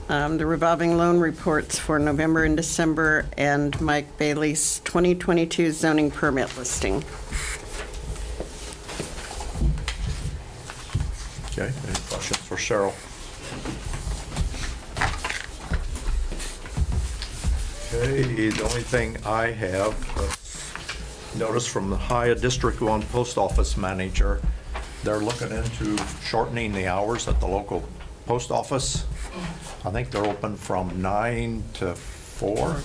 the revolving loan reports for November and December, and Mike Bailey's 2022 zoning permit listing. Okay, any questions for Cheryl? Okay, the only thing I have, notice from the High District 1 Post Office Manager, they're looking into shortening the hours at the local post office. I think they're open from 9 to 4,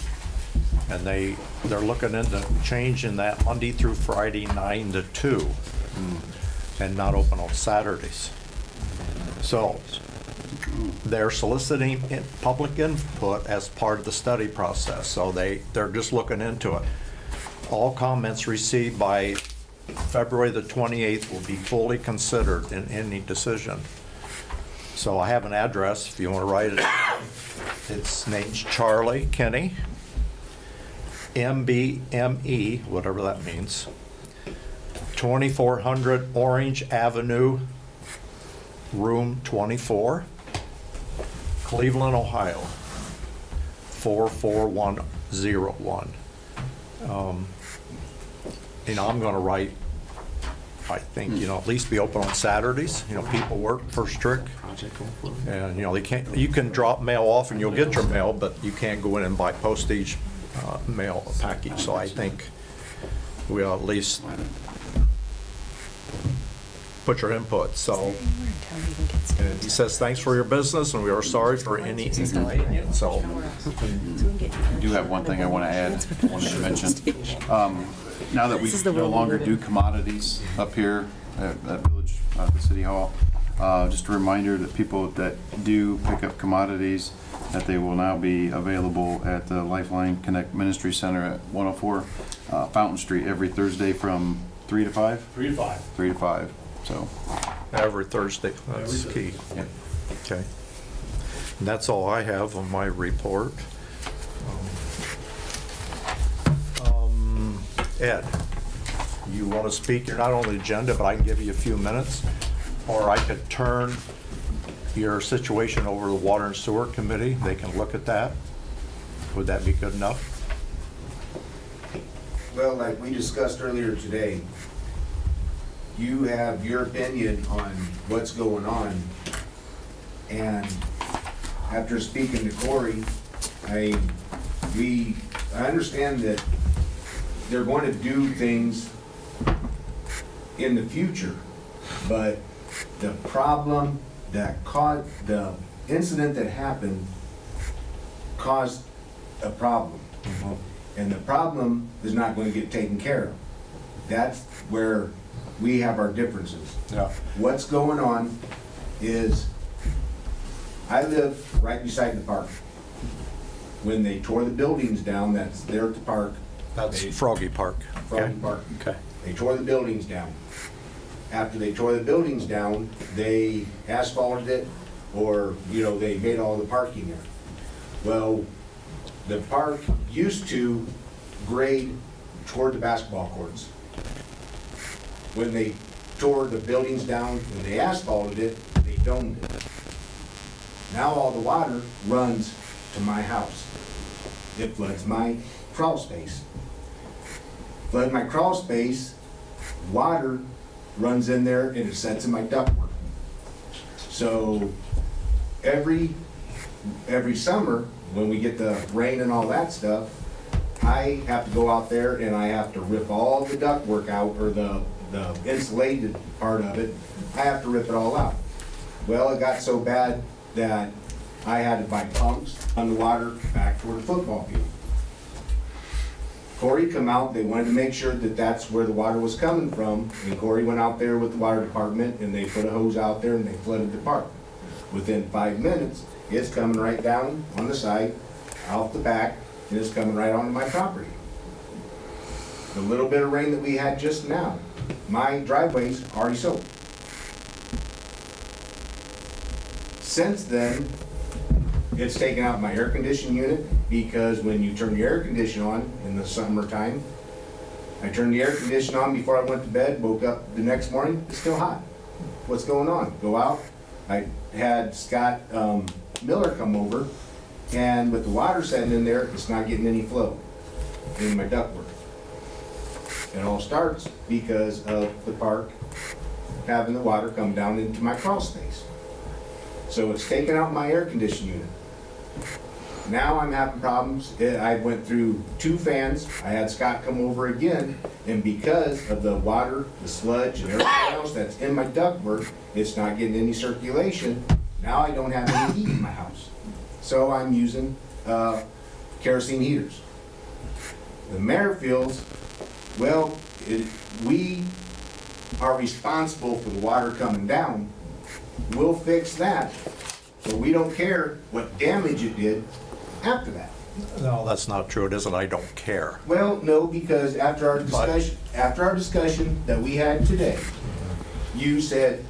and they're looking into changing that Monday through Friday, 9 to 2, and not open on Saturdays. So they're soliciting public input as part of the study process, so they're just looking into it. All comments received by February the 28th will be fully considered in any decision. So I have an address if you want to write it. Its name's Charlie Kenny, MBME, whatever that means, 2400 Orange Avenue, room 24, Cleveland, Ohio, 44101. You know, I'm going to write, I think, you know, at least be open on Saturdays. You know, people work first trick. And, you know, you can drop mail off and you'll get your mail, but you can't go in and buy postage mail package. So I think we'll at least put your input. So and he says, thanks for your business, and we are sorry for any inconvenience. So I do have one thing I want to add, I wanted to mention. Now that we no longer do commodities up here at Village, the City Hall, just a reminder that people that do pick up commodities, that they will now be available at the Lifeline Connect Ministry Center at 104 Fountain Street every Thursday from 3 to 5? 3 to 5. 3 to 5, so. every Thursday, that's key. Yeah. Okay. And that's all I have on my report. Ed, you want to speak? You're not on the agenda, but I can give you a few minutes. Or I could turn your situation over to the Water and Sewer Committee. They can look at that. Would that be good enough? Well, like we discussed earlier today, you have your opinion on what's going on. And after speaking to Corey, I understand that they're going to do things in the future, but the problem that caused, the incident that happened caused a problem. And the problem is not going to get taken care of. That's where we have our differences. Yeah. What's going on is, I live right beside the park. When they tore the buildings down that's there at the park. That's Froggy Park. Froggy Park. Okay. They tore the buildings down. After they tore the buildings down, they asphalted it, or, you know, they made all the parking there. Well, the park used to grade toward the basketball courts. When they tore the buildings down and they asphalted it, they domed it. Now all the water runs to my house. It floods my crawl space. Flood my crawl space, water runs in there and it sets in my ductwork. So every summer, when we get the rain and all that stuff, I have to go out there and I have to rip all the ductwork out, or the insulated part of it. I have to rip it all out. Well, it got so bad that I had to buy pumps on the water back toward the football field. Corey come out, they wanted to make sure that that's where the water was coming from, and Corey went out there with the water department and they put a hose out there and they flooded the park. Within 5 minutes, it's coming right down on the side, off the back, and it's coming right onto my property. The little bit of rain that we had just now, my driveway's already soaked. Since then, it's taken out my air conditioning unit, because when you turn your air conditioner on in the summertime, I turned the air conditioner on before I went to bed, woke up the next morning, it's still hot. what's going on? Go out. I had Scott Miller come over, and with the water setting in there, it's not getting any flow in my ductwork. It all starts because of the park having the water come down into my crawl space. So it's taken out my air conditioning unit. Now I'm having problems. I went through 2 fans. I had Scott come over again, and because of the water, the sludge, and everything else that's in my ductwork, it's not getting any circulation. Now I don't have any heat in my house. So I'm using kerosene heaters. The mayor feels, well, we are responsible for the water coming down. We'll fix that, but we don't care what damage it did after that. No, that's not true. It isn't, I don't care. Well, no, because after our discussion that we had today, you said,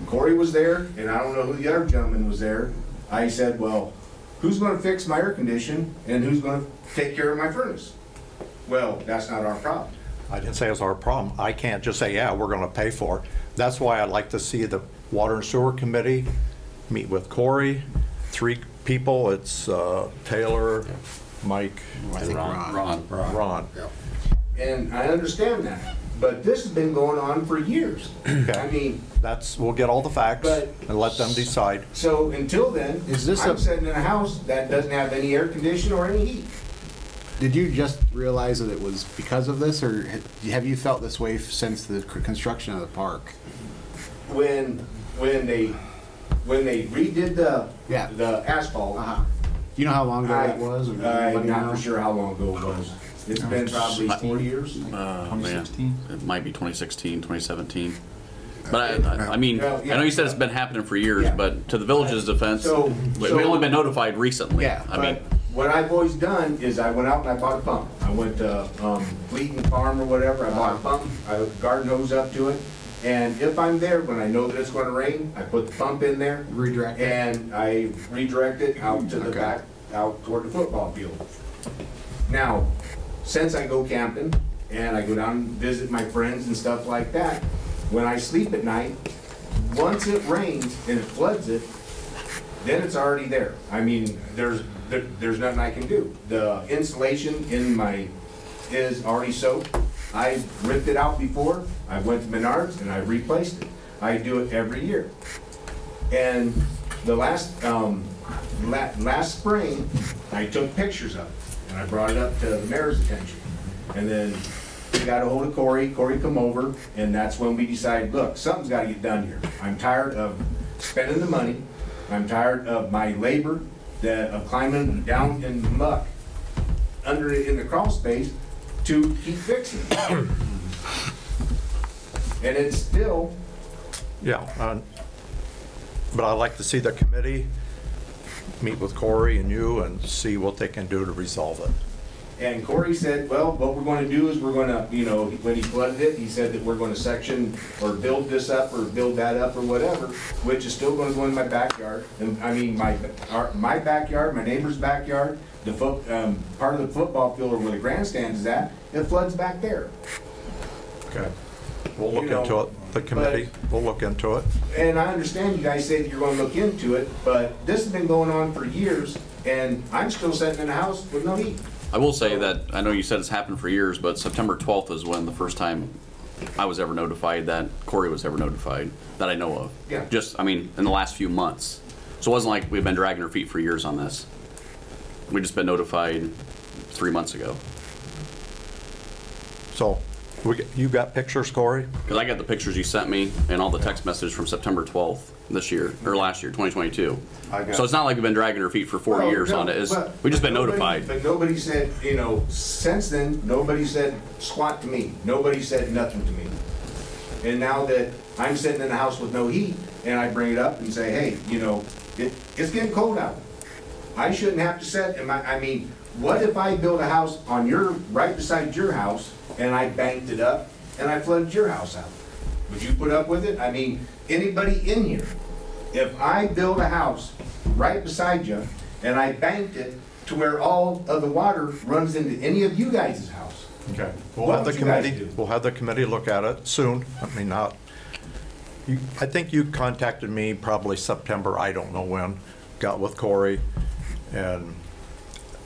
Corey was there, and I don't know who the other gentleman was there. I said, well, who's gonna fix my air condition and who's gonna take care of my furnace? Well, that's not our problem. I didn't say it's our problem. I can't just say, yeah, we're gonna pay for it. That's why I'd like to see the Water and Sewer Committee meet with Corey, 3 people. It's Taylor, Mike, I think Ron. And I understand that, but this has been going on for years. I mean, We'll get all the facts and let them decide. so until then, I'm sitting in a house that doesn't have any air conditioning or any heat. Did you just realize that it was because of this, or have you felt this way since the construction of the park? When they redid the asphalt. Do you know how long ago that was? I'm not for sure how long ago it was. It's been probably 4 years. Man, it might be 2016, 2017. But I mean, I know you said it's been happening for years, but to the village's defense, we've only been notified recently. I mean, what I've always done is I went out and I bought a pump. I went to Fleeton Farm or whatever. I bought a pump. I hooked a garden hose up to it. And if I'm there, when I know that it's going to rain, I put the pump in there. Redirect it. And I redirect it out to the back, out toward the football field. Now, since I go camping and I go down and visit my friends and stuff like that, when I sleep at night, once it rains and it floods it, then it's already there. I mean, there's nothing I can do. The insulation in my is already soaked. I ripped it out before. I went to Menards and I replaced it. I do it every year. And the last spring, I took pictures of it and I brought it up to the mayor's attention. And then we got a hold of Corey. Corey come over, and that's when we decided, look, something's got to get done here. I'm tired of spending the money. I'm tired of my labor, of climbing down in the muck under it in the crawl space to keep fixing it. And it's still... Yeah, but I'd like to see the committee meet with Corey and you and see what they can do to resolve it. And Corey said, well, what we're going to do is we're going to, you know, when he flooded it, he said that we're going to section or build this up or build that up or whatever, which is still going to go in my backyard. And I mean, my backyard, my neighbor's backyard, the part of the football field or where the grandstand is at, it floods back there. Okay. We'll look into it. The committee, we'll look into it. And I understand you guys say that you're going to look into it, but this has been going on for years, and I'm still sitting in a house with no heat. I will say that, I know you said it's happened for years, but September 12th is when the first time I was ever notified, that Corey was ever notified, that I know of. Yeah. Just, I mean, in the last few months. So it wasn't like we've been dragging our feet for years on this. We've just been notified 3 months ago. So, you got pictures, Corey? Because I got the pictures you sent me and all the text messages from September 12th this year, or last year, 2022. So it's not like we've been dragging our feet for 4 years on it. We've just been notified. But nobody said, you know, since then, nobody said squat to me. Nobody said nothing to me. And now that I'm sitting in the house with no heat, and I bring it up and say, hey, you know, it's getting cold out. I shouldn't have to sit in my, I mean, what if I build a house on right beside your house, and I banked it up, and I flooded your house out? Would you put up with it? I mean, anybody in here, if I build a house right beside you, and I banked it to where all of the water runs into any of you guys' house. Okay. We'll have the committee look at it soon. I mean, not I think you contacted me probably September, I don't know when, got with Corey, and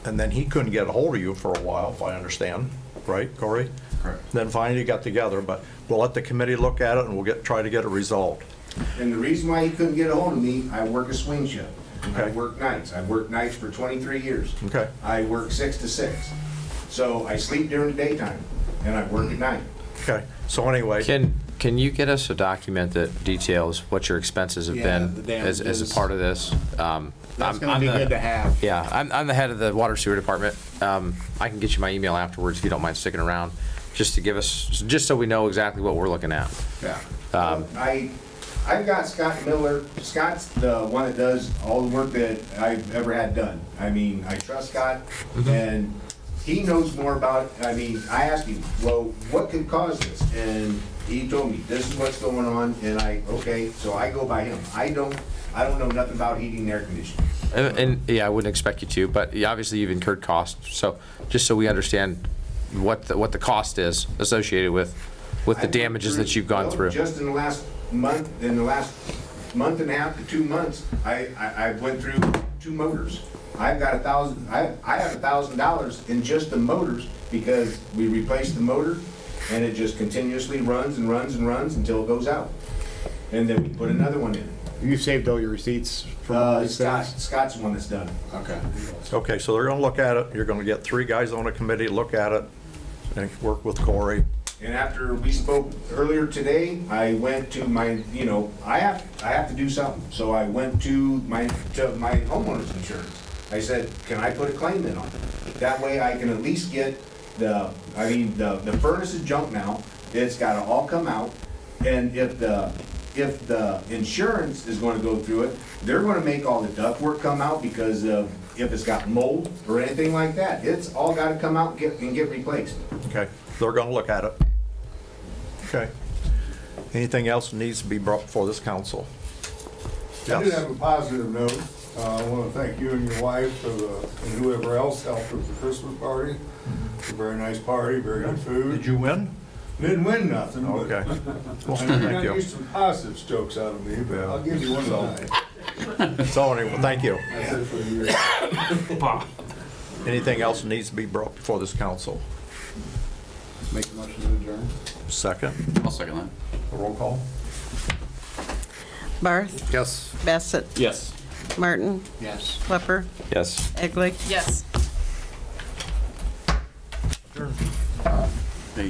then he couldn't get a hold of you for a while, if I understand, right, Corey? Correct. Then finally you got together, but we'll let the committee look at it and we'll try to get it resolved. And the reason why he couldn't get a hold of me, I work a swing shift. I Okay. work nights. I've worked nights for 23 years. Okay. I work 6 to 6. So I sleep during the daytime, and I work at night. Okay, so anyway. Can you get us a document that details what your expenses have Yeah, been the as a damages. part of this? That's gonna be good to have. Yeah, I'm the head of the water sewer department. I can get you my email afterwards if you don't mind sticking around, just to give us, just so we know exactly what we're looking at. Yeah. I've got Scott Miller. Scott's the one that does all the work that I've ever had done. I mean, I trust Scott, and he knows more about it. I mean, I asked him, well, what could cause this? And he told me, this is what's going on, and okay, so I go by him. I don't know nothing about heating and air conditioning. And yeah, I wouldn't expect you to, but obviously you've incurred costs. So just so we understand what the cost is associated with the damages that you've gone through. Just in the last month and a half to 2 months, I went through 2 motors. I've got $1,000. I have $1,000 in just the motors because we replaced the motor, and it just continuously runs and runs and runs until it goes out, and then we put another one in. You saved all your receipts from all these things? Scott's the one that's done it. Okay. Okay, so they're gonna look at it, you're gonna get 3 guys on a committee, look at it, and work with Corey. And after we spoke earlier today, I went to my, I have to do something. So I went to my homeowner's insurance. I said, can I put a claim in on it? That way I can at least get the furnace is junk now. It's gotta all come out. And if the insurance is gonna go through it, they're gonna make all the ductwork come out because of if it's got mold or anything like that. It's all gotta come out and get replaced. Okay, they're gonna look at it. Okay. Anything else needs to be brought before this council? I did Yes. have a positive note. I want to thank you and your wife and whoever else helped with the Christmas party. It's a very nice party, very good food. Did you win? Didn't win nothing, but Okay. Well, you're thank gonna you. get some positive strokes out of me, but I'll give you one tonight. So anyway, thank you. That's it for the year. Anything else needs to be brought before this council? Make a motion to adjourn. Second, I'll second that. roll call. Barth, Yes. Bassett, Yes. Martin, Yes. Klepper, Yes. Egley. Yes. Hey.